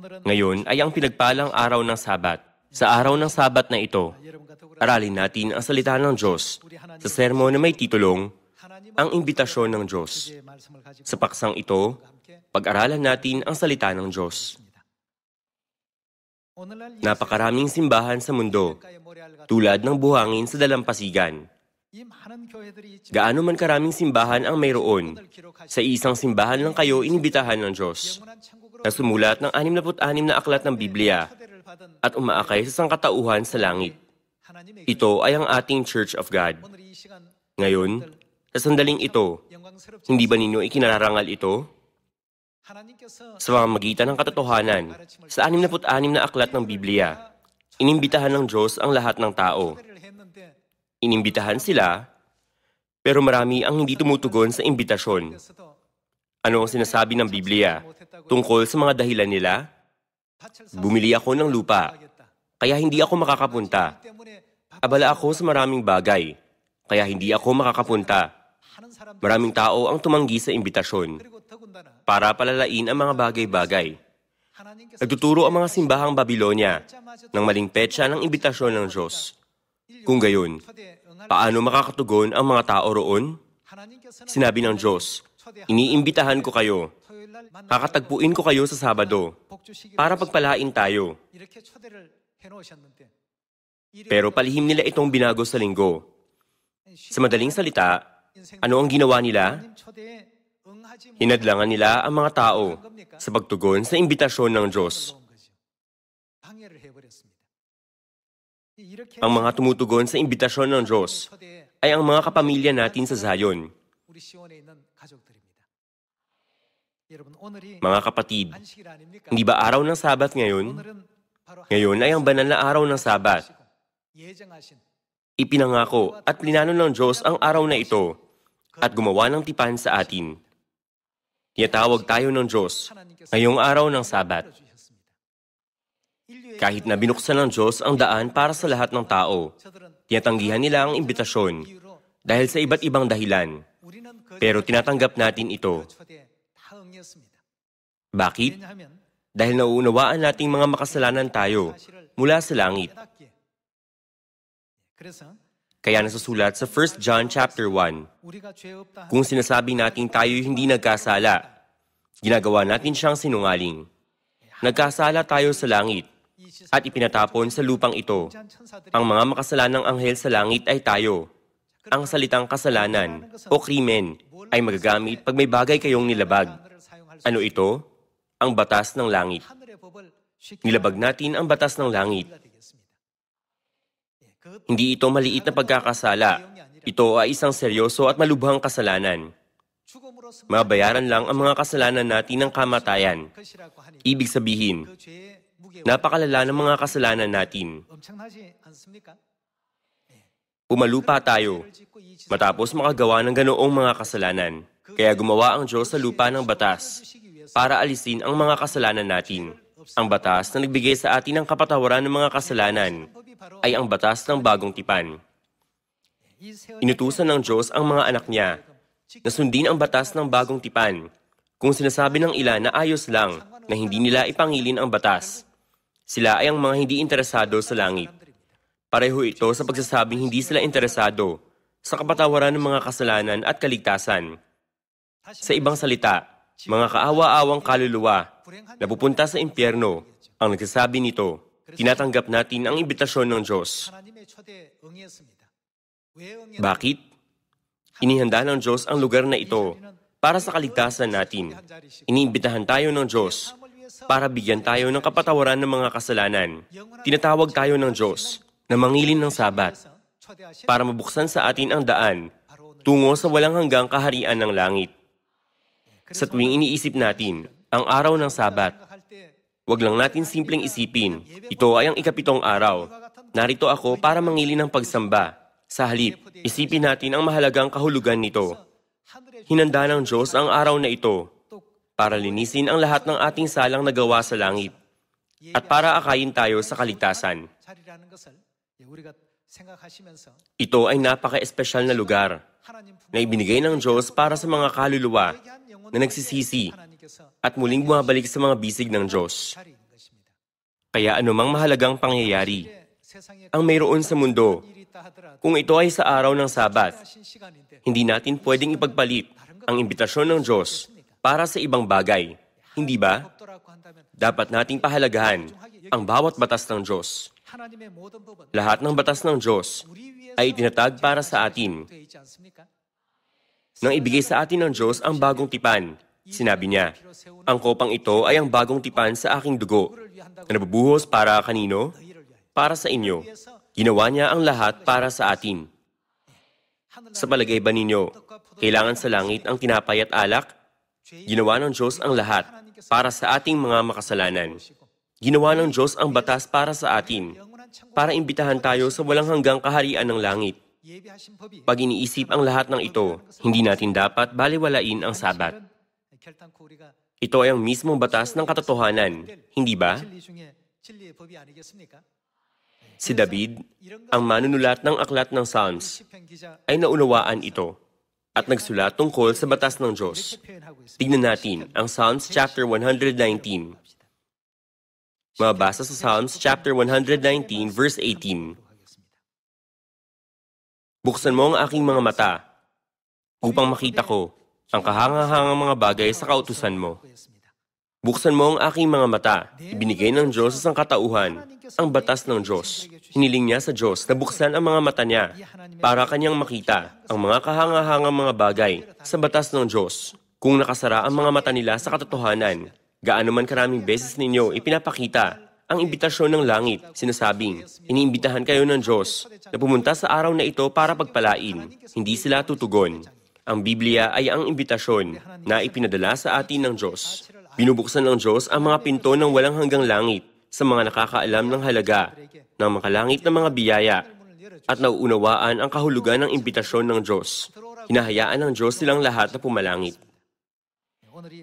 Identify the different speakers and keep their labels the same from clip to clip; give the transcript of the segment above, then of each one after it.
Speaker 1: Ngayon ay ang pinagpalang araw ng Sabat. Sa araw ng Sabat na ito, aralin natin ang salita ng Diyos sa sermon na may titulong, Ang Imbitasyon ng Diyos. Sa paksang ito, pag-aralan natin ang salita ng Diyos. Napakaraming simbahan sa mundo, tulad ng buhangin sa dalampasigan. Gaano man karaming simbahan ang mayroon, sa isang simbahan lang kayo inibitahan ng Diyos, na sumulat ng 66 na aklat ng Biblia at umaakay sa sangkatauhan sa langit. Ito ay ang ating Church of God. Ngayon, sa sandaling ito, hindi ba ninyo ikinararangal ito? Sa pamamagitan ng katotohanan, sa 66 na aklat ng Biblia, inimbitahan ng Diyos ang lahat ng tao. Inimbitahan sila, pero marami ang hindi tumutugon sa imbitasyon. Ano ang sinasabi ng Biblia tungkol sa mga dahilan nila? Bumili ako ng lupa, kaya hindi ako makakapunta. Abala ako sa maraming bagay, kaya hindi ako makakapunta. Maraming tao ang tumanggi sa imbitasyon para palalain ang mga bagay-bagay. Nagtuturo ang mga simbahang Babilonya ng maling petsa ng imbitasyon ng Diyos. Kung gayon, paano makakatugon ang mga tao roon? Sinabi ng Diyos, iniimbitahan ko kayo. Kakatagpuin ko kayo sa Sabado para pagpalain tayo. Pero palihim nila itong binago sa Linggo. Sa madaling salita, ano ang ginawa nila? Hinadlangan nila ang mga tao sa pagtugon sa imbitasyon ng Diyos. Ang mga tumutugon sa imbitasyon ng Diyos ay ang mga kapamilya natin sa Zion. Mga kapatid, hindi ba araw ng Sabat ngayon? Ngayon ay ang banal na araw ng Sabat. Ipinangako at plinano ng Diyos ang araw na ito at gumawa ng tipan sa atin. Tinatawag tayo ng Diyos ngayong araw ng Sabat. Kahit na binuksan ng Diyos ang daan para sa lahat ng tao, tinatanggihan nila ang imbitasyon dahil sa iba't ibang dahilan. Pero tinatanggap natin ito. Bakit? Dahil nauunawaan nating mga makasalanan tayo mula sa langit. Kaya nasusulat sa 1 John chapter 1, kung sinasabi nating tayo hindi nagkasala, ginagawa natin siyang sinungaling. Nagkasala tayo sa langit at ipinatapon sa lupang ito. Ang mga makasalanang anghel sa langit ay tayo. Ang salitang kasalanan o krimen ay magagamit pag may bagay kayong nilabag. Ano ito? Ang batas ng langit. Nilabag natin ang batas ng langit. Hindi ito maliit na pagkakasala. Ito ay isang seryoso at malubhang kasalanan. Mabayaran lang ang mga kasalanan natin ng kamatayan. Ibig sabihin, napakalala ng mga kasalanan natin. Umalupa tayo matapos makagawa ng ganoong mga kasalanan. Kaya gumawa ang Diyos sa lupa ng batas para alisin ang mga kasalanan natin. Ang batas na nagbigay sa atin ng kapatawaran ng mga kasalanan ay ang batas ng bagong tipan. Inutusan ng Diyos ang mga anak niya na sundin ang batas ng bagong tipan. Kung sinasabi ng ilan na ayos lang na hindi nila ipangilin ang batas, sila ay ang mga hindi interesado sa langit. Pareho ito sa pagsasabing hindi sila interesado sa kapatawaran ng mga kasalanan at kaligtasan. Sa ibang salita, mga kaawa-awang kaluluwa na pupunta sa impyerno ang nagsasabi nito. Tinatanggap natin ang imbitasyon ng Diyos. Bakit? Inihanda ng Diyos ang lugar na ito para sa kaligtasan natin. Iniimbitahan tayo ng Diyos para bigyan tayo ng kapatawaran ng mga kasalanan. Tinatawag tayo ng Diyos na mangilin ng Sabat para mabuksan sa atin ang daan tungo sa walang hanggang kaharian ng langit. Sa tuwing iniisip natin ang araw ng Sabat, huwag lang natin simpleng isipin, ito ay ang ikapitong araw. Narito ako para mangilin ng pagsamba. Sa halip, isipin natin ang mahalagang kahulugan nito. Hinanda ng Diyos ang araw na ito para linisin ang lahat ng ating salang nagawa sa langit at para akayin tayo sa kaligtasan. Ito ay napaka-espesyal na lugar na ibinigay ng Diyos para sa mga kaluluwa na nagsisisi at muling bumabalik sa mga bisig ng Diyos. Kaya anumang mahalagang pangyayari ang mayroon sa mundo, kung ito ay sa araw ng Sabat, hindi natin pwedeng ipagpalit ang imbitasyon ng Diyos para sa ibang bagay. Hindi ba? Dapat nating pahalagahan ang bawat batas ng Diyos. Lahat ng batas ng Diyos ay itinatag para sa atin. Nang ibigay sa atin ng Diyos ang bagong tipan, sinabi niya, ang kopang ito ay ang bagong tipan sa aking dugo, na nabubuhos para kanino? Para sa inyo. Ginawa niya ang lahat para sa atin. Sa palagay ba ninyo, kailangan sa langit ang tinapay at alak? Ginawa ng Diyos ang lahat para sa ating mga makasalanan. Ginawa ng Diyos ang batas para sa atin, para imbitahan tayo sa walang hanggang kaharian ng langit. Pag iniisip ang lahat ng ito, hindi natin dapat baliwalain ang Sabat. Ito ay ang mismong batas ng katotohanan, hindi ba? Si David, ang manunulat ng aklat ng Psalms, ay naunawaan ito at nagsulat tungkol sa batas ng Diyos. Tignan natin ang Psalms chapter 119. Mabasa sa Psalms chapter 119 verse 18. Buksan mo ang aking mga mata upang makita ko ang kahangahangang mga bagay sa kautusan mo. Buksan mo ang aking mga mata. Ibinigay ng Diyos sa sangkatauhan ang batas ng Diyos. Hiniling niya sa Diyos na buksan ang mga mata niya para kanyang makita ang mga kahangahangang mga bagay sa batas ng Diyos. Kung nakasara ang mga mata nila sa katotohanan, gaano man karaming beses ninyo ipinapakita ang imbitasyon ng langit, sinasabing, iniimbitahan kayo ng Diyos na pumunta sa araw na ito para pagpalain. Hindi sila tutugon. Ang Biblia ay ang imbitasyon na ipinadala sa atin ng Diyos. Binubuksan ng Diyos ang mga pinto ng walang hanggang langit sa mga nakakaalam ng halaga ng makalangit na mga biyaya at nauunawaan ang kahulugan ng imbitasyon ng Diyos. Hinahayaan ng Diyos silang lahat na pumalangit.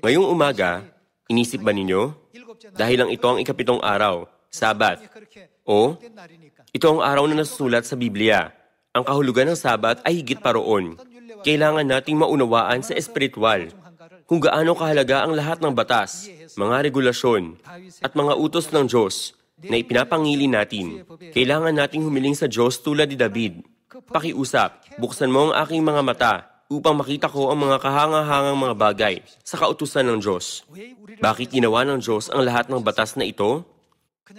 Speaker 1: Ngayong umaga, inisip ba ninyo? Dahil lang ito ang ikapitong araw, Sabat, o ito ang araw na nasusulat sa Biblia. Ang kahulugan ng Sabat ay higit pa roon. Kailangan nating maunawaan sa espiritual kung gaano kahalaga ang lahat ng batas, mga regulasyon, at mga utos ng Diyos na ipinapangili natin. Kailangan nating humiling sa Diyos tulad ni David. Pakiusap, buksan mo ang aking mga mata upang makita ko ang mga kahangahangang mga bagay sa kautusan ng Diyos. Bakit ginawa ng Diyos ang lahat ng batas na ito?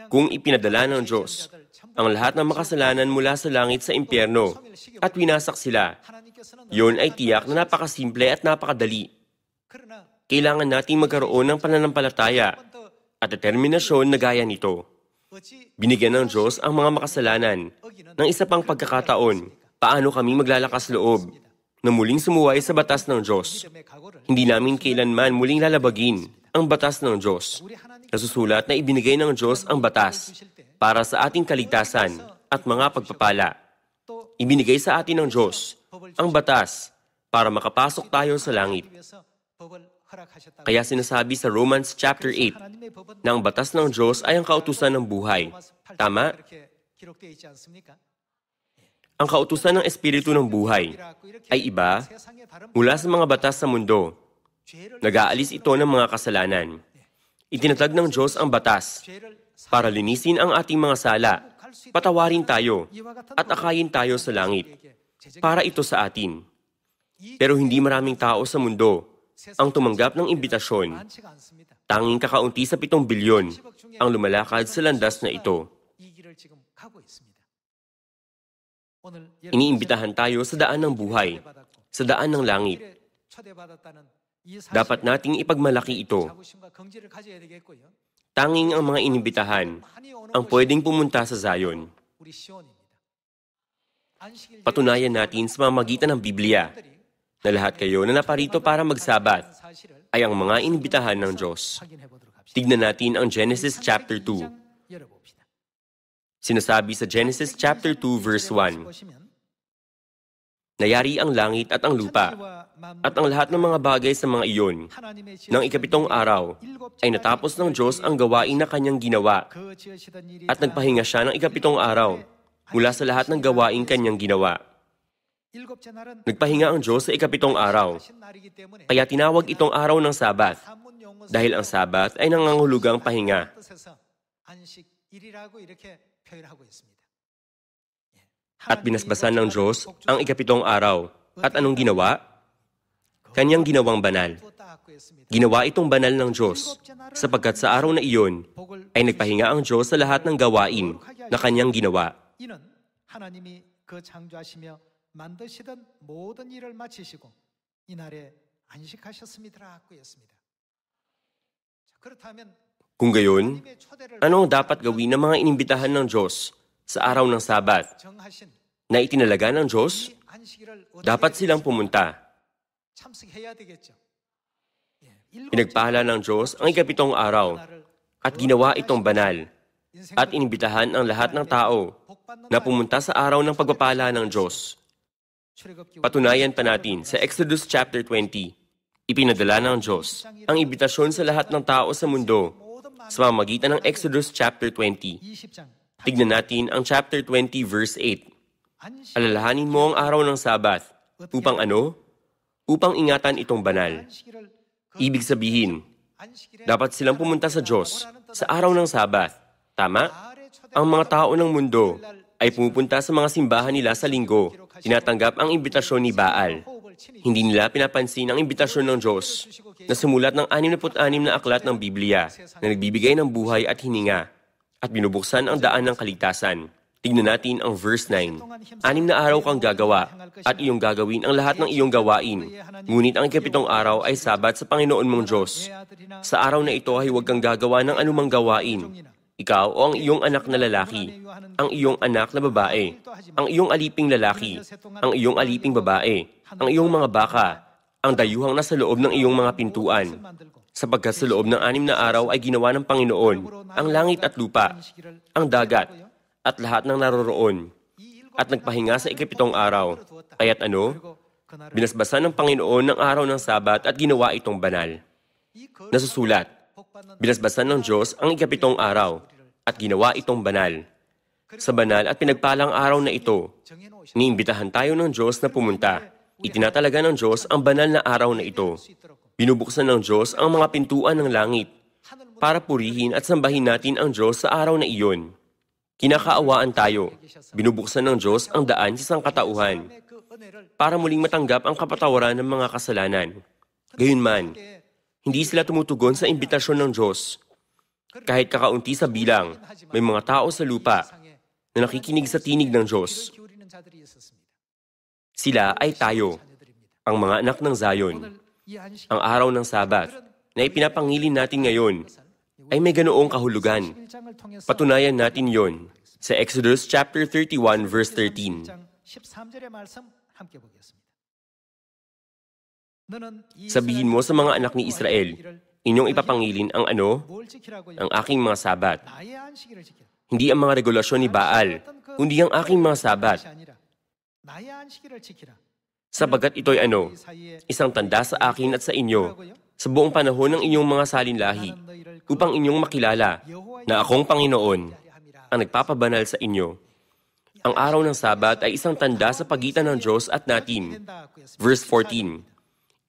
Speaker 1: Kung ipinadala ng Diyos ang lahat ng makasalanan mula sa langit sa impyerno at winasak sila, yun ay tiyak na napakasimple at napakadali. Kailangan nating magkaroon ng pananampalataya at determinasyon na gaya nito. Binigyan ng Diyos ang mga makasalanan ng isa pang pagkakataon. Paano kami maglalakas loob na muling sumuway sa batas ng Diyos? Hindi namin kailanman muling lalabagin ang batas ng Diyos. Nasusulat na ibinigay ng Diyos ang batas para sa ating kaligtasan at mga pagpapala. Ibinigay sa atin ng Diyos ang batas para makapasok tayo sa langit. Kaya sinasabi sa Romans chapter 8 na ang batas ng Diyos ay ang kautusan ng buhay. Tama? Ang kautusan ng Espiritu ng buhay ay iba mula sa mga batas sa mundo. Nag-aalis ito ng mga kasalanan. Itinatag ng Diyos ang batas para linisin ang ating mga sala, patawarin tayo, at akayin tayo sa langit. Para ito sa atin. Pero hindi maraming tao sa mundo ang tumanggap ng imbitasyon. Tanging kakaunti sa 7 bilyon ang lumalakad sa landas na ito. Iniimbitahan tayo sa daan ng buhay, sa daan ng langit. Dapat nating ipagmalaki ito. Tanging ang mga inimbitahan ang pwedeng pumunta sa Zion. Patunayan natin sa pamamagitan ng Biblia na lahat kayo na naparito para magsabat ay ang mga inimbitahan ng Diyos. Tignan natin ang Genesis chapter 2. Sinasabi sa Genesis chapter 2 verse 1, nayari ang langit at ang lupa, at ang lahat ng mga bagay sa mga iyon. Nang ikapitong araw, ay natapos ng Diyos ang gawain na kanyang ginawa, at nagpahinga siya ng ikapitong araw mula sa lahat ng gawain kanyang ginawa. Nagpahinga ang Diyos sa ikapitong araw, kaya tinawag itong araw ng Sabat, dahil ang Sabat ay nangangahulugang pahinga. At binasbasan ng Diyos ang ikapitong araw. At anong ginawa? Kanyang ginawang banal. Ginawa itong banal ng Diyos, sapagkat sa araw na iyon ay nagpahinga ang Diyos sa lahat ng gawain na kanyang ginawa.
Speaker 2: 이는 하나님이 그 창조하시며 만드시던 모든 일을 마치시고 이날에 안식하셨음이더라고 했습니다. 그렇다면
Speaker 1: Kung gayon, ano ang dapat gawin ng mga inimbitahan ng Diyos sa araw ng Sabat
Speaker 2: 정하신
Speaker 1: na itinalaga ng Diyos?
Speaker 2: 이 안식일을
Speaker 1: Dapat silang pumunta.
Speaker 2: 참석해야 되겠죠.
Speaker 1: Pinagpala ng Diyos ang ikapitong araw at ginawa itong banal at inimbitahan ang lahat ng tao na pumunta sa araw ng pagpapala ng Diyos. Patunayan pa natin sa Exodus chapter 20, ipinadala ng Diyos ang imbitasyon sa lahat ng tao sa mundo sa pamamagitan ng Exodus chapter 20.
Speaker 2: 20장
Speaker 1: Tignan natin ang chapter 20 verse 8. Alalahanin mo ang araw ng Sabat upang ano? Upang ingatan itong banal.
Speaker 2: 안식일을
Speaker 1: Ibig sabihin, dapat silang pumunta sa Diyos sa araw ng Sabat. Tama? Ang mga tao ng mundo ay pumupunta sa mga simbahan nila sa linggo. Tinatanggap ang imbitasyon ni Baal. Hindi nila pinapansin ang imbitasyon ng Diyos na sumulat ng 66 na aklat ng Biblia na nagbibigay ng buhay at hininga at binubuksan ang daan ng kaligtasan. Tignan natin ang verse 9. 6 na araw kang gagawa at iyong gagawin ang lahat ng iyong gawain. Ngunit ang ikapitong araw ay Sabat sa Panginoon mong Diyos. Sa araw na ito ay huwag kang gagawa ng anumang gawain. Ikaw o ang iyong anak na lalaki, ang iyong anak na babae, ang iyong aliping lalaki, ang iyong aliping babae, ang iyong mga baka, ang dayuhang nasa loob ng iyong mga pintuan. Sapagkat sa loob ng 6 na araw ay ginawa ng Panginoon ang langit at lupa, ang dagat, at lahat ng naroroon, at nagpahinga sa ikapitong araw. Kaya't ano? Binasbasan ng Panginoon ng araw ng Sabat at ginawa itong banal. Nasusulat, binasbasan ng Diyos ang ikapitong araw at ginawa itong banal. Sa banal at pinagpalang araw na ito, iniimbitahan tayo ng Diyos na pumunta. Itinatalaga ng Diyos ang banal na araw na ito. Binubuksan ng Diyos ang mga pintuan ng langit para purihin at sambahin natin ang Diyos sa araw na iyon. Kinakaawaan tayo. Binubuksan ng Diyos ang daan sa sangkatauhan para muling matanggap ang kapatawaran ng mga kasalanan. Gayunman, hindi sila tumutugon sa imbitasyon ng Diyos. Kahit kakaunti sa bilang, may mga tao sa lupa na nakikinig sa tinig ng Diyos. Sila ay tayo, ang mga anak ng Zion. Ang araw ng Sabat na ipinapangilin natin ngayon ay may ganoong kahulugan. Patunayan natin yon sa Exodus chapter 31 verse 13.
Speaker 2: 13절의 말씀 함께 보겠습니다.
Speaker 1: Sabihin mo sa mga anak ni Israel, inyong ipapangilin ang ano? Ang aking mga Sabat. Hindi ang mga regulasyon ni Baal, kundi ang aking mga Sabat. Sabagat ito'y ano? Isang tanda sa akin at sa inyo, sa buong panahon ng inyong mga salinlahi, upang inyong makilala na akong Panginoon, ang nagpapabanal sa inyo. Ang araw ng Sabat ay isang tanda sa pagitan ng Diyos at natin. Verse 14.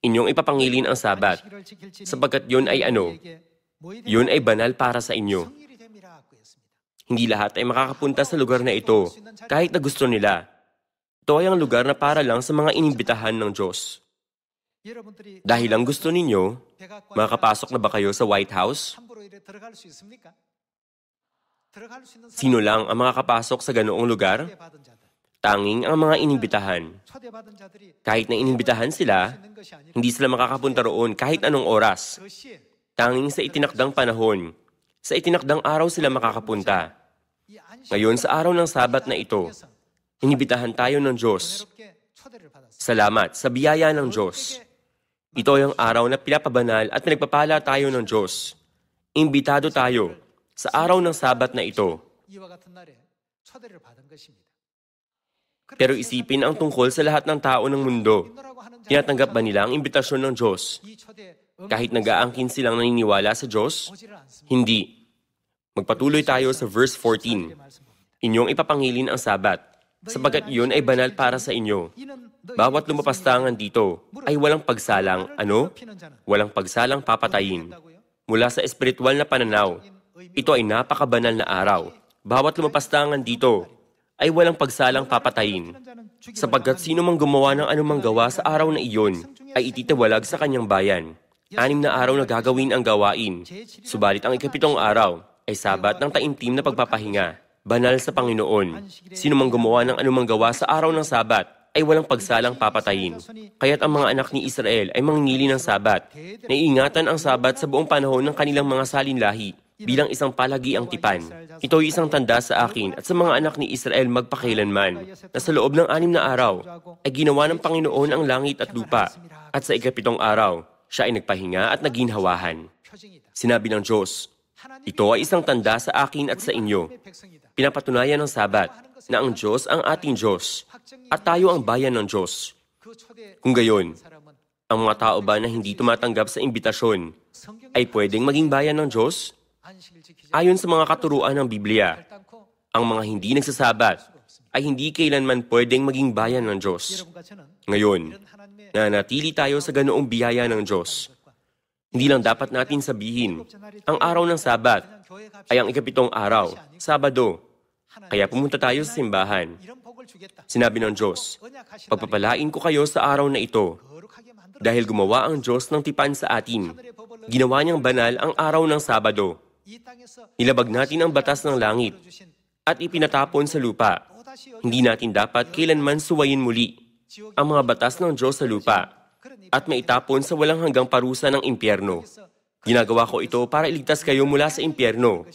Speaker 1: Inyong ipapangilin ang Sabat, sapagkat yun ay ano? Yun ay banal para sa inyo. Hindi lahat ay makakapunta sa lugar na ito, kahit na gusto nila. Ito ay ang lugar na para lang sa mga inimbitahan ng Diyos. Dahil ang gusto ninyo, makakapasok na ba kayo sa White House? Sino lang ang makakapasok sa ganoong lugar? Tanging ang mga inimbitahan. Kahit na inimbitahan sila, hindi sila makakapunta roon kahit anong oras. Tanging sa itinakdang panahon, sa itinakdang araw sila makakapunta. Ngayon sa araw ng Sabat na ito, inibitahan tayo ng Diyos. Salamat sa biyaya ng Diyos. Ito ay ang araw na pinapabanal at pinagpapala tayo ng Diyos. Imbitado tayo sa araw ng Sabat na ito. Pero isipin ang tungkol sa lahat ng tao ng mundo. Tinatanggap ba nila ang imbitasyon ng Diyos? Kahit nag-aangkin silang naniniwala sa Diyos? Hindi. Magpatuloy tayo sa verse 14. Inyong ipapangilin ang Sabat, sabagat iyon ay banal para sa inyo. Bawat lumapastangan dito ay walang pagsalang, ano? Walang pagsalang papatayin. Mula sa espiritual na pananaw, Ito ay napakabanal na araw. Bawat lumapastangan dito ay walang pagsalang papatayin. Sapagkat sino mang gumawa ng anumang gawa sa araw na iyon ay ititawalag sa kanyang bayan. 6 na araw na gagawin ang gawain. Subalit ang ikapitong araw ay sabat ng taimtim na pagpapahinga. Banal sa Panginoon. Sino mang gumawa ng anumang gawa sa araw ng sabat ay walang pagsalang papatayin. Kaya't ang mga anak ni Israel ay mangingili ng sabat. Naiingatan ang sabat sa buong panahon ng kanilang mga salinlahi bilang isang palagiang tipan. Ito ay isang tanda sa akin at sa mga anak ni Israel magpakailanman na sa loob ng 6 na araw ay ginawa ng Panginoon ang langit at lupa at sa ikapitong araw siya ay nagpahinga at naginhawahan. Sinabi ng Diyos, ito ay isang tanda sa akin at sa inyo. Pinapatunayan ng sabat na ang Diyos ang ating Diyos at tayo ang bayan ng Diyos. Kung gayon, ang mga tao ba na hindi tumatanggap sa imbitasyon ay pwedeng maging bayan ng Diyos? Ayon sa mga katuruan ng Biblia, ang mga hindi nagsasabat ay hindi kailanman pwedeng maging bayan ng Diyos. Ngayon, nanatili tayo sa ganoong biyaya ng Diyos. Hindi lang dapat natin sabihin, ang araw ng Sabat ay ang ikapitong araw, Sabado. Kaya pumunta tayo sa simbahan. Sinabi ng Diyos, pagpapalain ko kayo sa araw na ito. Dahil gumawa ang Diyos ng tipan sa atin, ginawa niyang banal ang araw ng Sabado. Nilabag natin ang batas ng langit at ipinatapon sa lupa. Hindi natin dapat kailanman suwayin muli ang mga batas ng Diyos sa lupa at maitapon sa walang hanggang parusa ng impyerno. Ginagawa ko ito para iligtas kayo mula sa impyerno.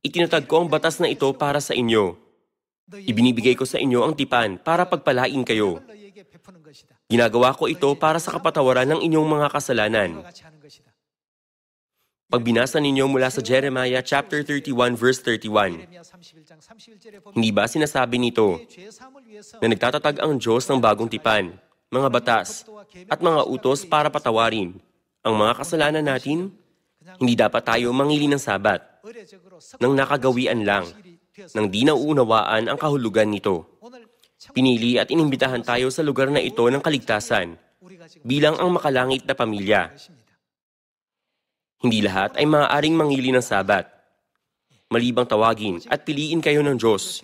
Speaker 1: Itinatag ko ang batas na ito para sa inyo. Ibinibigay ko sa inyo ang tipan para pagpalain kayo. Ginagawa ko ito para sa kapatawaran ng inyong mga kasalanan. Pag binasa ninyo mula sa Jeremiah chapter 31 verse 31, hindi ba sinasabi nito na nagtatatag ang Diyos ng bagong tipan, mga batas, at mga utos para patawarin ang mga kasalanan natin? Hindi dapat tayo mangili ng sabat nang nakagawian lang, nang di nauunawaan ang kahulugan nito. Pinili at inimbitahan tayo sa lugar na ito ng kaligtasan bilang ang makalangit na pamilya. Hindi lahat ay maaaring mangili ng sabat. Malibang tawagin at piliin kayo ng Diyos.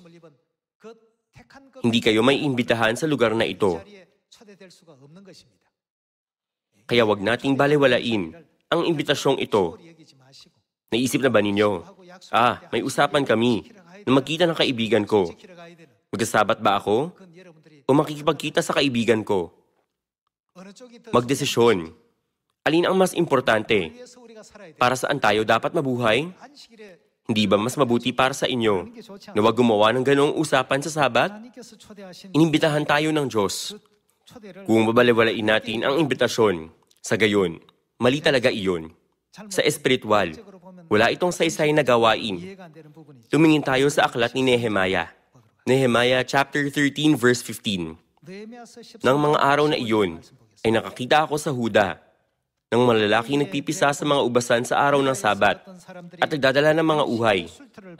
Speaker 1: Hindi kayo may imbitahan sa lugar na ito. Kaya wag nating balewalain ang imbitasyong ito. Naisip na ba ninyo? May usapan kami na magkita ng kaibigan ko. Magsasabat ba ako? O makikipagkita sa kaibigan ko? Magdesisyon. Alin ang mas importante? Para saan tayo dapat mabuhay? Hindi ba mas mabuti para sa inyo na wag gumawa ng ganoong usapan sa Sabat? Inimbitahan tayo ng Diyos. Kung babalewalain natin ang imbitasyon, sa gayon, mali talaga iyon. Sa espiritual, wala itong saysay na gawain. Tumingin tayo sa aklat ni Nehemiah. Nehemiah chapter 13 verse 15. Nang mga araw na iyon, ay nakakita ako sa Huda ng malalaki nagpipisa sa mga ubasan sa araw ng Sabat at nagdadala ng mga uhay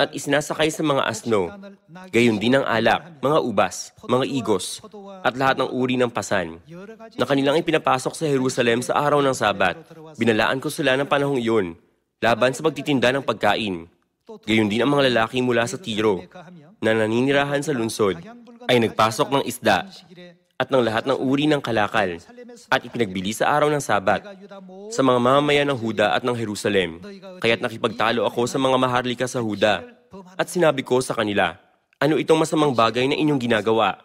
Speaker 1: at isinasakay sa mga asno, gayon din ang alak, mga ubas, mga igos, at lahat ng uri ng pasan na kanilang ipinapasok sa Jerusalem sa araw ng Sabat. Binalaan ko sila ng panahong iyon laban sa pagtitinda ng pagkain. Gayon din ang mga lalaki mula sa Tiro na naninirahan sa lungsod ay nagpasok ng isda at ng lahat ng uri ng kalakal at ipinagbili sa araw ng Sabat sa mga mamamayan ng Huda at ng Jerusalem. Kaya't nakipagtalo ako sa mga maharlika sa Huda at sinabi ko sa kanila, ano itong masamang bagay na inyong ginagawa,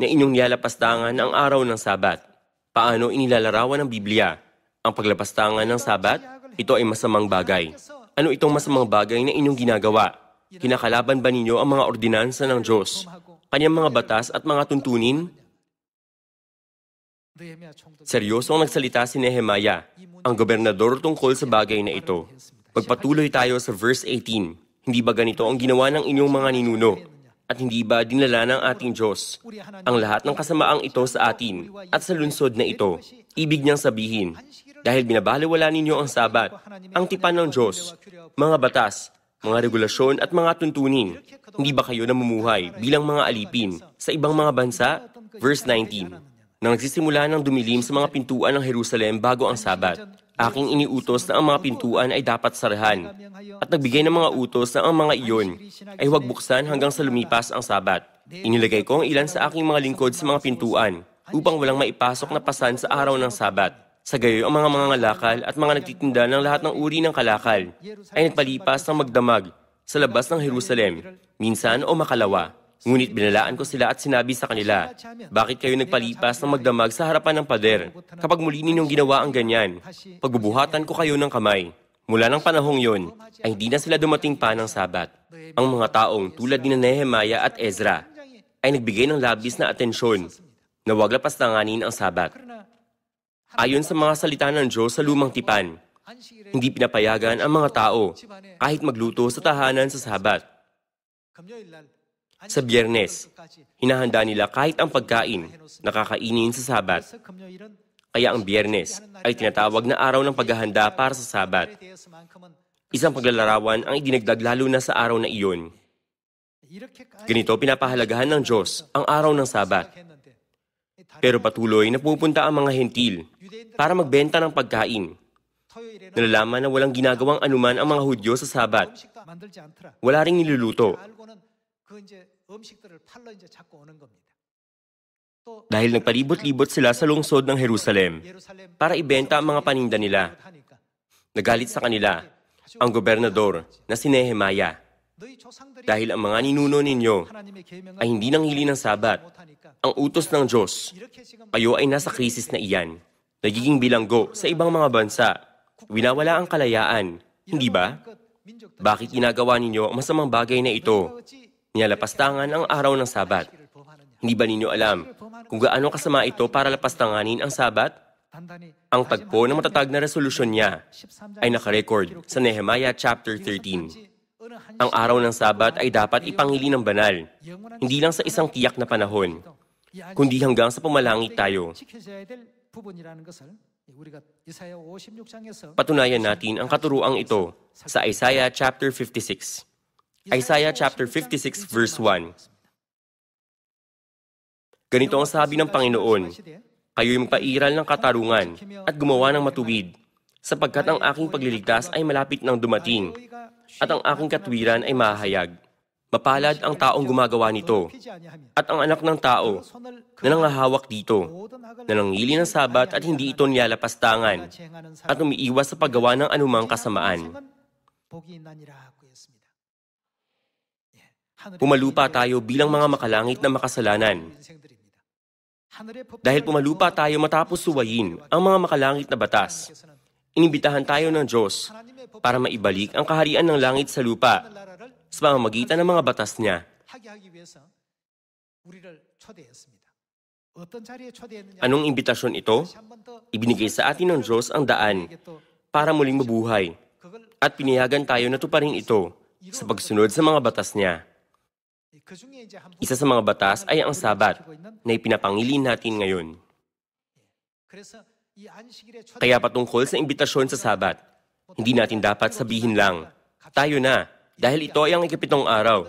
Speaker 1: na inyong nilalapastangan ang araw ng Sabat? Paano inilalarawan ng Biblia ang paglapastangan ng Sabat? Ito ay masamang bagay. Ano itong masamang bagay na inyong ginagawa? Kinakalaban ba ninyo ang mga ordinansa ng Diyos, kanyang mga batas at mga tuntunin? Seryosong nagsalita si Nehemiah, ang gobernador tungkol sa bagay na ito. Magpatuloy tayo sa verse 18. Hindi ba ganito ang ginawa ng inyong mga ninuno? At hindi ba dinala ng ating Diyos ang lahat ng kasamaang ito sa atin at sa lungsod na ito? Ibig niyang sabihin, dahil binabaliwala ninyo ang Sabat, ang tipan ng Diyos, mga batas, mga regulasyon at mga tuntunin, hindi ba kayo namumuhay bilang mga alipin sa ibang mga bansa? Verse 19. Nang nagsisimula ng dumilim sa mga pintuan ng Jerusalem bago ang Sabat, Aking iniutos na ang mga pintuan ay dapat sarahan, at nagbigay ng mga utos na ang mga iyon ay huwag buksan hanggang sa lumipas ang Sabat. Inilagay ko ang ilan sa aking mga lingkod sa mga pintuan upang walang maipasok na pasan sa araw ng Sabat. Sa gayo, ang mga mangangalakal at mga nagtitinda ng lahat ng uri ng kalakal ay nagpalipas ng magdamag sa labas ng Jerusalem, minsan o makalawa. Ngunit binalaan ko sila at sinabi sa kanila, bakit kayo nagpalipas ng magdamag sa harapan ng pader? Kapag muli ninyong ginawa ang ganyan, pagbubuhatan ko kayo ng kamay. Mula ng panahong yon, ay hindi na sila dumating pa ng Sabat. Ang mga taong tulad ni Nehemiah at Ezra ay nagbigay ng labis na atensyon na huwag lapastanganin ang Sabat. Ayon sa mga salita ng Diyos sa lumang tipan, hindi pinapayagan ang mga tao kahit magluto sa tahanan sa Sabat. Sa Biyernes, hinahanda nila kahit ang pagkain na kakainin sa Sabat. Kaya ang Biyernes ay tinatawag na araw ng paghahanda para sa Sabat. Isang paglalarawan ang idinagdag lalo na sa araw na iyon. Ganito pinapahalagahan ng Diyos ang araw ng Sabat. Pero patuloy na pupunta ang mga hentil para magbenta ng pagkain. Nalalaman na walang ginagawang anuman ang mga Hudyo sa Sabat. Wala ring niluluto. Dahil nagpalibot-libot sila sa lungsod ng Jerusalem para ibenta ang mga paninda nila. Nagalit sa kanila ang gobernador na si Nehemiah. Dahil ang mga ninuno ninyo ay hindi nanghili ng Sabat, ang utos ng Diyos, kayo ay nasa krisis na iyan. Nagiging bilanggo sa ibang mga bansa. Winawala ang kalayaan, hindi ba? Bakit ginagawa ninyo ang masamang bagay na ito? Nilalapastangan ang araw ng Sabat. Hindi ba ninyo alam kung gaano kasama ito para lapastanganin ang Sabat? Ang tagpo ng matatag na resolusyon niya ay nakarecord sa Nehemiah chapter 13. Ang araw ng Sabat ay dapat ipangili ng banal, hindi lang sa isang tiyak na panahon, kundi hanggang sa pumalangit tayo. Patunayan natin ang katuruang ito sa Isaiah chapter 56. Isaiah chapter 56 verse 1. Ganito ang sabi ng Panginoon, kayo'y magpairal ng katarungan at gumawa ng matuwid, sapagkat ang aking pagliligtas ay malapit nang dumating, at ang aking katwiran ay mahayag. Mapalad ang taong gumagawa nito, at ang anak ng tao na nangahawak dito, na nangili ng Sabat at hindi ito nilalapastangan, at umiiwas sa paggawa ng anumang kasamaan. Pumalupa tayo bilang mga makalangit na makasalanan. Dahil pumalupa tayo matapos suwayin ang mga makalangit na batas, inimbitahan tayo ng Diyos para maibalik ang kaharian ng langit sa lupa sa pamamagitan ng mga batas niya. Anong imbitasyon ito? Ibinigay sa atin ng Diyos ang daan para muling mabuhay at pinayagan tayo na tuparin ito sa pagsunod sa mga batas niya. Isa sa mga batas ay ang Sabat na ipinapangilin natin ngayon. Kaya patungkol sa imbitasyon sa Sabat, hindi natin dapat sabihin lang, tayo na, dahil ito ay ang ikapitong araw,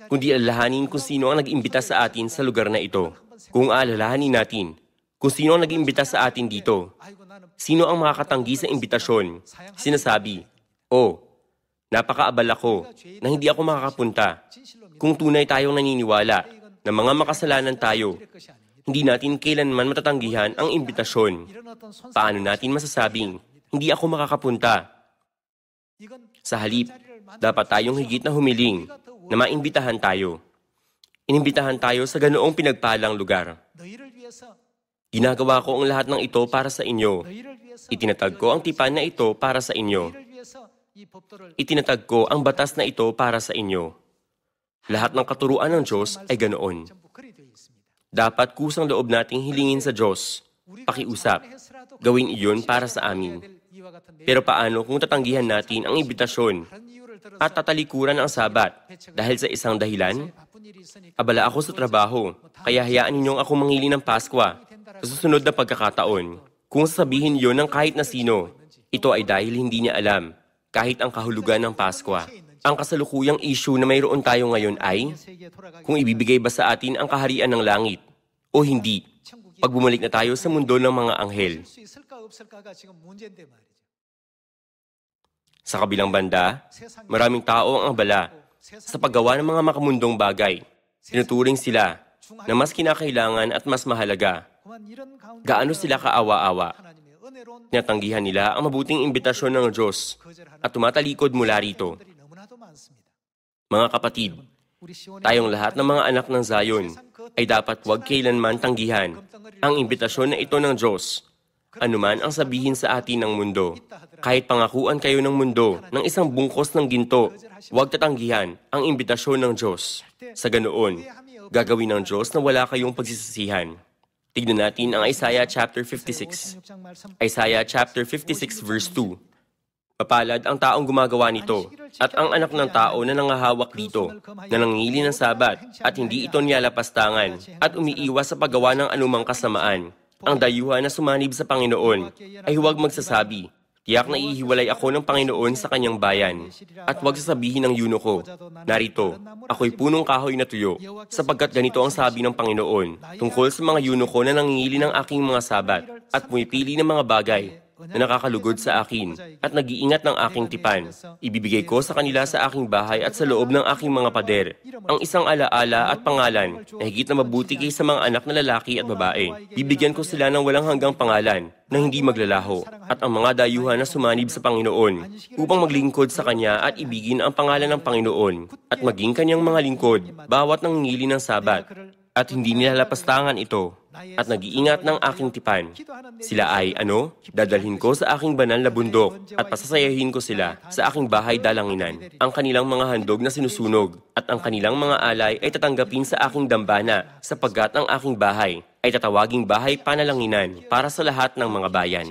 Speaker 1: kundi alalahanin kung sino ang nag-imbita sa atin sa lugar na ito. Kung alalahanin natin kung sino ang nag-imbita sa atin dito, sino ang makakatanggi sa imbitasyon, sinasabi, napakaabala ko na hindi ako makakapunta. Kung tunay tayong naniniwala na mga makasalanan tayo, hindi natin kailanman matatanggihan ang imbitasyon. Paano natin masasabing, hindi ako makakapunta? Sa halip, dapat tayong higit na humiling na maimbitahan tayo. Inimbitahan tayo sa ganoong pinagpalang lugar. Ginagawa ko ang lahat ng ito para sa inyo. Itinatag ko ang tipan na ito para sa inyo. Itinatag ko ang batas na ito para sa inyo. Lahat ng katuruan ng Diyos ay ganoon. Dapat kusang loob nating hilingin sa Diyos, pakiusap, gawin iyon para sa amin. Pero paano kung tatanggihan natin ang imbitasyon at tatalikuran ang Sabat dahil sa isang dahilan? Abala ako sa trabaho, kaya hayaan ninyong ako mangili ng Paskwa sa susunod na pagkakataon. Kung sasabihin iyon ng kahit na sino, ito ay dahil hindi niya alam kahit ang kahulugan ng Paskwa. Ang kasalukuyang issue na mayroon tayo ngayon ay kung ibibigay ba sa atin ang kaharian ng langit o hindi pag bumalik na tayo sa mundo ng mga anghel. Sa kabilang banda, maraming tao ang abala sa paggawa ng mga makamundong bagay. Tinuturing sila na mas kinakailangan at mas mahalaga. Gaano sila kaawa-awa? Tinatanggihan nila ang mabuting imbitasyon ng Diyos at tumatalikod mula rito. Mga kapatid, tayong lahat ng mga anak ng Zion ay dapat huwag kailanman tanggihan ang imbitasyon na ito ng Diyos. Anuman ang sabihin sa atin ng mundo, kahit pangakuan kayo ng mundo ng isang bungkos ng ginto, huwag tatanggihan ang imbitasyon ng Diyos. Sa ganoon, gagawin ng Diyos na wala kayong pagsisisihan. Tignan natin ang Isaiah chapter 56. Isaiah chapter 56 verse 2. Mapalad ang taong gumagawa nito, at ang anak ng tao na nangahawak dito, na nangili ng sabat, at hindi ito niyalapastangan, at umiiwas sa paggawa ng anumang kasamaan. Ang dayuhan na sumanib sa Panginoon ay huwag magsasabi, tiyak na ihiwalay ako ng Panginoon sa kanyang bayan. At huwag sasabihin ng eunuko, narito, ako'y punong kahoy na tuyo, sapagkat ganito ang sabi ng Panginoon, tungkol sa mga eunuko na nangingili ng aking mga sabat, at pumipili ng mga bagay na nakakalugod sa akin at nag-iingat ng aking tipan. Ibibigay ko sa kanila sa aking bahay at sa loob ng aking mga pader ang isang alaala at pangalan na higit na mabuti kaysa mga anak na lalaki at babae. Bibigyan ko sila ng walang hanggang pangalan na hindi maglalaho at ang mga dayuhan na sumanib sa Panginoon upang maglingkod sa Kanya at ibigin ang pangalan ng Panginoon at maging Kanyang mga lingkod bawat nangingili ng sabat at hindi nilalapastangan ito at nag-iingat ng aking tipan. Sila ay, dadalhin ko sa aking banal na bundok at pasasayahin ko sila sa aking bahay dalanginan. Ang kanilang mga handog na sinusunog at ang kanilang mga alay ay tatanggapin sa aking dambana sapagkat ang aking bahay ay tatawaging bahay panalanginan para sa lahat ng mga bayan.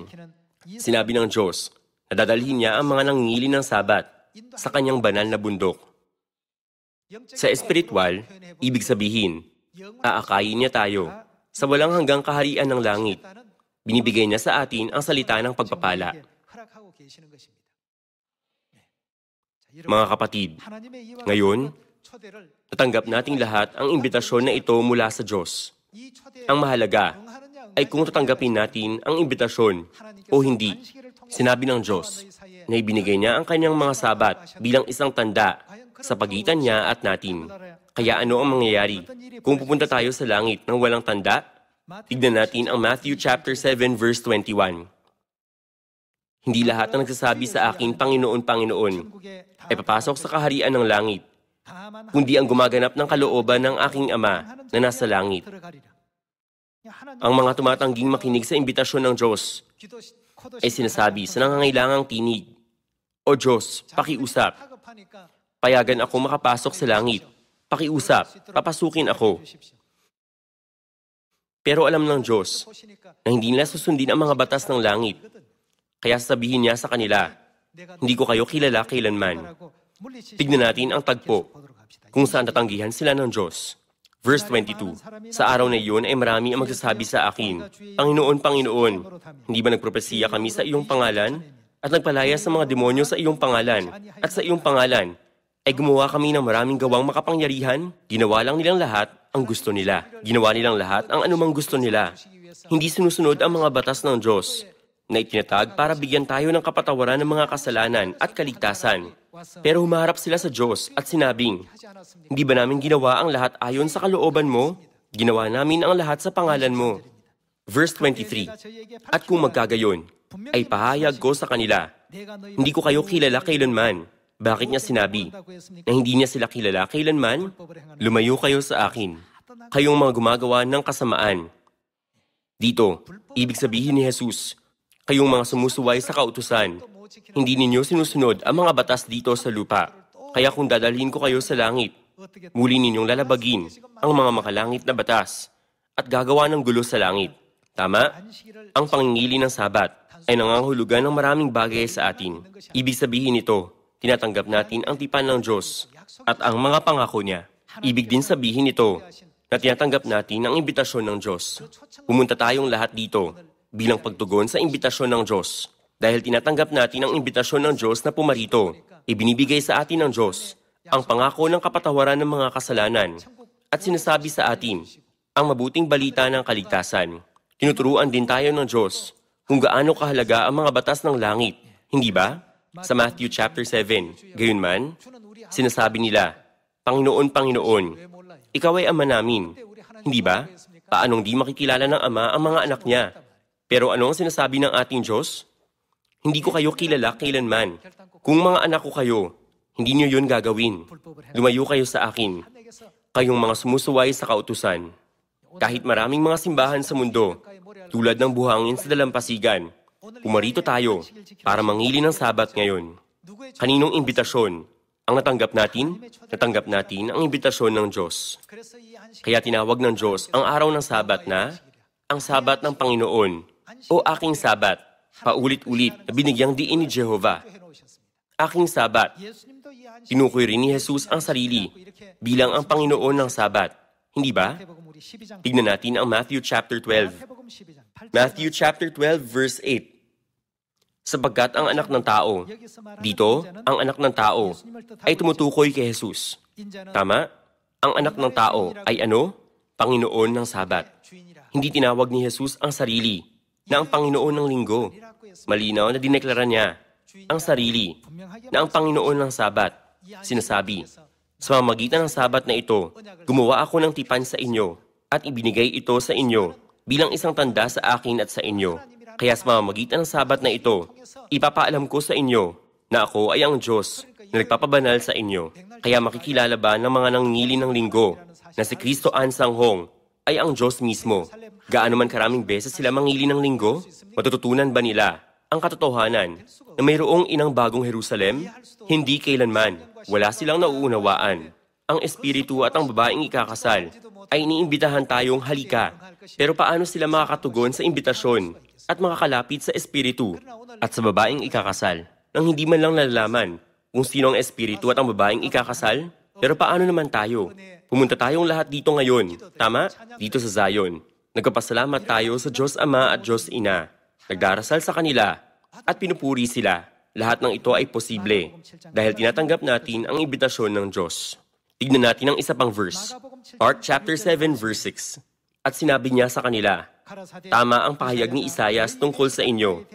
Speaker 1: Sinabi ng Diyos na dadalhin niya ang mga nangingili ng sabat sa kanyang banal na bundok. Sa espiritual, ibig sabihin, aakayin niya tayo sa walang hanggang kaharian ng langit. Binibigay niya sa atin ang salita ng pagpapala. Mga kapatid, ngayon, natanggap nating lahat ang imbitasyon na ito mula sa Diyos. Ang mahalaga ay kung tatanggapin natin ang imbitasyon o hindi. Sinabi ng Diyos na ibinigay niya ang kanyang mga sabat bilang isang tanda sa pagitan niya at natin. Kaya ano ang mangyayari kung pupunta tayo sa langit ng walang tanda? Tignan natin ang Matthew chapter 7 verse 21. Hindi lahat na nagsasabi sa akin, Panginoon, Panginoon, ay papasok sa kaharian ng langit, kundi ang gumaganap ng kalooban ng aking Ama na nasa langit. Ang mga tumatangging makinig sa imbitasyon ng Diyos ay sinasabi sa nangangailangang tinig, O Diyos, pakiusap, payagan ako makapasok sa langit. Pakiusap, papasukin ako. Pero alam ng Diyos na hindi nila susundin ang mga batas ng langit. Kaya sasabihin niya sa kanila, hindi ko kayo kilala kailanman. Tignan natin ang tagpo kung saan tatanggihan sila ng Diyos. Verse 22, sa araw na iyon ay marami ang magsasabi sa akin, Panginoon, Panginoon, hindi ba nagpropesiya kami sa iyong pangalan at nagpalaya sa mga demonyo sa iyong pangalan at sa iyong pangalan ay gumawa kami ng maraming gawang makapangyarihan? Ginawa lang nilang lahat ang gusto nila. Ginawa nilang lahat ang anumang gusto nila. Hindi sinusunod ang mga batas ng Diyos na itinatag para bigyan tayo ng kapatawaran ng mga kasalanan at kaligtasan. Pero humarap sila sa Diyos at sinabing, hindi ba namin ginawa ang lahat ayon sa kalooban mo? Ginawa namin ang lahat sa pangalan mo. Verse 23, at kung magkagayon, ay pahayag ko sa kanila, hindi ko kayo kilala kailanman. Bakit niya sinabi na hindi niya sila kilala kailanman? Lumayo kayo sa akin, kayong mga gumagawa ng kasamaan. Dito, ibig sabihin ni Jesus, kayong mga sumusuway sa kautusan, hindi ninyo sinusunod ang mga batas dito sa lupa. Kaya kung dadalhin ko kayo sa langit, muli ninyong lalabagin ang mga makalangit na batas at gagawa ng gulo sa langit. Tama? Ang pangingili ng sabat ay nangangahulugan ng maraming bagay sa atin. Ibig sabihin nito, tinatanggap natin ang tipan ng Diyos at ang mga pangako niya. Ibig din sabihin nito na tinatanggap natin ang imbitasyon ng Diyos. Pumunta tayong lahat dito bilang pagtugon sa imbitasyon ng Diyos. Dahil tinatanggap natin ang imbitasyon ng Diyos na pumarito, ibinibigay sa atin ng Diyos ang pangako ng kapatawaran ng mga kasalanan at sinasabi sa atin ang mabuting balita ng kaligtasan. Tinuturuan din tayo ng Diyos kung gaano kahalaga ang mga batas ng langit, hindi ba? Sa Matthew chapter 7, gayunman, sinasabi nila, Panginoon, Panginoon, Ikaw ay Ama namin. Hindi ba? Paanong di makikilala ng Ama ang mga anak niya? Pero ano ang sinasabi ng ating Diyos? Hindi ko kayo kilala kailanman. Kung mga anak ko kayo, hindi niyo yun gagawin. Lumayo kayo sa akin. Kayong mga sumusuway sa kautusan. Kahit maraming mga simbahan sa mundo, tulad ng buhangin sa dalampasigan, pumarito tayo para mangili ng Sabat ngayon. Kaninong imbitasyon ang natanggap natin? Natanggap natin ang imbitasyon ng Diyos. Kaya tinawag ng Diyos ang araw ng Sabat na ang Sabat ng Panginoon o aking Sabat, paulit-ulit na binigyang diin ni Jehovah. Aking Sabat. Tinukoy rin ni Jesus ang sarili bilang ang Panginoon ng Sabat. Hindi ba? Tignan natin ang Matthew chapter 12. Matthew chapter 12 verse 8. Sapagkat ang anak ng tao, dito, ang anak ng tao, ay tumutukoy kay Jesus. Tama? Ang anak ng tao ay ano? Panginoon ng Sabat. Hindi tinawag ni Jesus ang sarili na ang Panginoon ng linggo. Malinaw na dineklara niya ang sarili na ang Panginoon ng Sabat. Sinasabi, sa pamamagitan ng Sabat na ito, gumawa ako ng tipan sa inyo at ibinigay ito sa inyo bilang isang tanda sa akin at sa inyo. Kaya sa pamamagitan ng Sabat na ito, ipapaalam ko sa inyo na ako ay ang Diyos na nagpapabanal sa inyo. Kaya makikilala ba ng mga nangingili ng linggo na si Kristo Ansanghong ay ang Diyos mismo? Gaano man karaming beses sila mangili ng linggo, matututunan ba nila ang katotohanan na mayroong inang bagong Jerusalem? Hindi kailanman. Wala silang nauunawaan. Ang espiritu at ang babaeng ikakasal ay iniimbitahan tayong halika. Pero paano sila makakatugon sa imbitasyon at makakalapit sa espiritu at sa babaeng ikakasal nang hindi man lang nalalaman kung sino ang espiritu at ang babaeng ikakasal? Pero paano naman tayo? Pumunta tayong lahat dito ngayon, tama? Dito sa Zion. Nagpapasalamat tayo sa Diyos Ama at Diyos Ina. Nagdarasal sa kanila at pinupuri sila. Lahat ng ito ay posible dahil tinatanggap natin ang imbitasyon ng Diyos. Tignan natin ang isa pang verse. Mark chapter 7 verse 6. At sinabi niya sa kanila, tama ang pahayag ni Isaias tungkol sa inyo,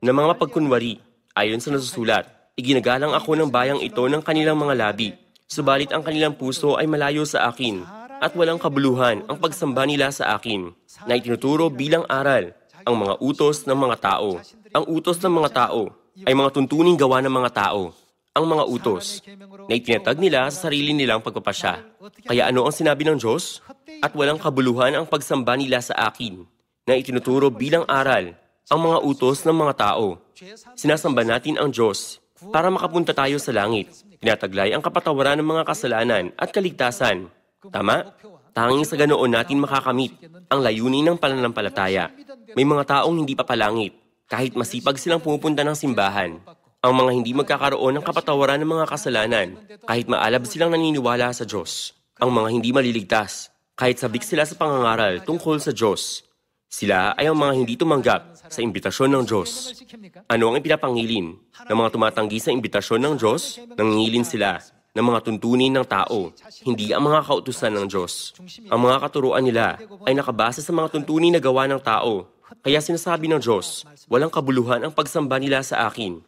Speaker 1: na mga mapagkunwari, ayon sa nasusulat, iginagalang ako ng bayang ito ng kanilang mga labi, subalit ang kanilang puso ay malayo sa akin, at walang kabuluhan ang pagsamba nila sa akin, na itinuturo bilang aral ang mga utos ng mga tao. Ang utos ng mga tao ay mga tuntuning gawa ng mga tao, ang mga utos, na itinatag nila sa sarili nilang pagpapasya. Kaya ano ang sinabi ng Diyos? At walang kabuluhan ang pagsamba nila sa akin, na itinuturo bilang aral ang mga utos ng mga tao. Sinasamba natin ang Diyos para makapunta tayo sa langit. Tinataglay ang kapatawaran ng mga kasalanan at kaligtasan. Tama? Tanging sa ganoon natin makakamit ang layunin ng pananampalataya. May mga taong hindi papalangit, kahit masipag silang pumupunta ng simbahan. Ang mga hindi magkakaroon ng kapatawaran ng mga kasalanan, kahit maalab silang naniniwala sa Diyos. Ang mga hindi maliligtas, kahit sabik sila sa pangangaral tungkol sa Diyos. Sila ay ang mga hindi tumanggap sa imbitasyon ng Diyos. Ano ang ipinapangilin ng mga tumatanggi sa imbitasyon ng Diyos? Nangingilin sila ng mga tuntunin ng tao, hindi ang mga kautusan ng Diyos. Ang mga katuruan nila ay nakabase sa mga tuntunin na gawa ng tao. Kaya sinasabi ng Diyos, walang kabuluhan ang pagsamba nila sa akin.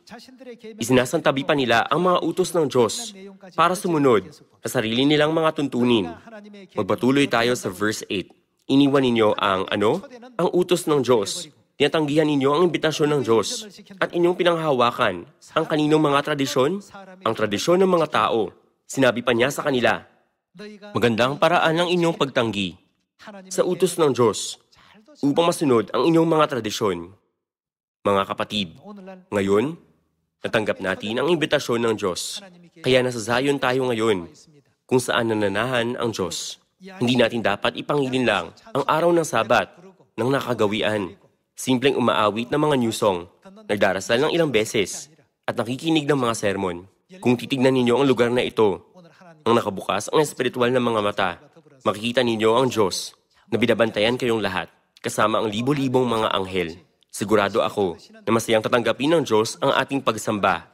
Speaker 1: Isinasantabi pa nila ang mga utos ng Diyos para sumunod sa sarili nilang mga tuntunin. Magpatuloy tayo sa verse 8. Iniwan ninyo ang ano? Ang utos ng Diyos. Tinatanggihan ninyo ang imbitasyon ng Diyos at inyong pinanghahawakan ang kaninong mga tradisyon? Ang tradisyon ng mga tao. Sinabi pa niya sa kanila, magandang paraan ng inyong pagtanggi sa utos ng Diyos upang masunod ang inyong mga tradisyon. Mga kapatid, ngayon, natanggap natin ang imbitasyon ng Diyos. Kaya nasa Zion tayo ngayon, kung saan nananahan ang Diyos. Hindi natin dapat ipangilin lang ang araw ng Sabat ng nakagawian. Simpleng umaawit ng mga new song, nagdarasal ng ilang beses, at nakikinig ng mga sermon. Kung titignan ninyo ang lugar na ito, ang nakabukas ang espiritual na mga mata, makikita ninyo ang Diyos na binabantayan kayong lahat, kasama ang libo-libong mga anghel. Sigurado ako na masayang tatanggapin ng Diyos ang ating pagsamba,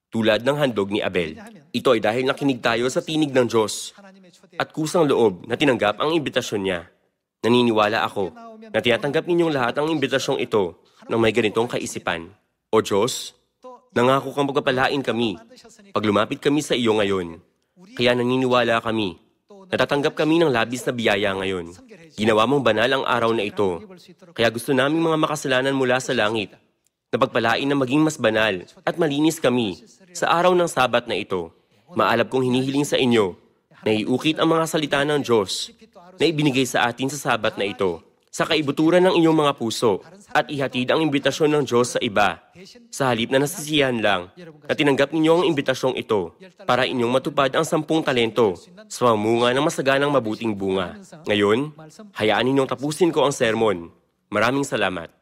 Speaker 1: tulad ng handog ni Abel. Ito ay dahil nakinig tayo sa tinig ng Diyos at kusang loob na tinanggap ang imbitasyon niya. Naniniwala ako na tinatanggap ninyong lahat ang imbitasyong ito ng may ganitong kaisipan. O Diyos, Nangako kang pagpapalain kami pag lumapit kami sa iyo ngayon. Kaya naniniwala kami. Natatanggap kami ng labis na biyaya ngayon. Ginawa mong banal ang araw na ito. Kaya gusto naming mga makasalanan mula sa langit na pagpalain na maging mas banal at malinis kami sa araw ng Sabat na ito. Maalab kong hinihiling sa inyo na iukit ang mga salita ng Diyos na ibinigay sa atin sa Sabat na ito sa kaibuturan ng inyong mga puso at ihatid ang imbitasyon ng Diyos sa iba. Sa halip na nasisiyahan lang na tinanggap ninyo ang imbitasyong ito para inyong matupad ang 10 talento sa pamunga ng masaganang mabuting bunga. Ngayon, hayaan ninyong tapusin ko ang sermon. Maraming salamat.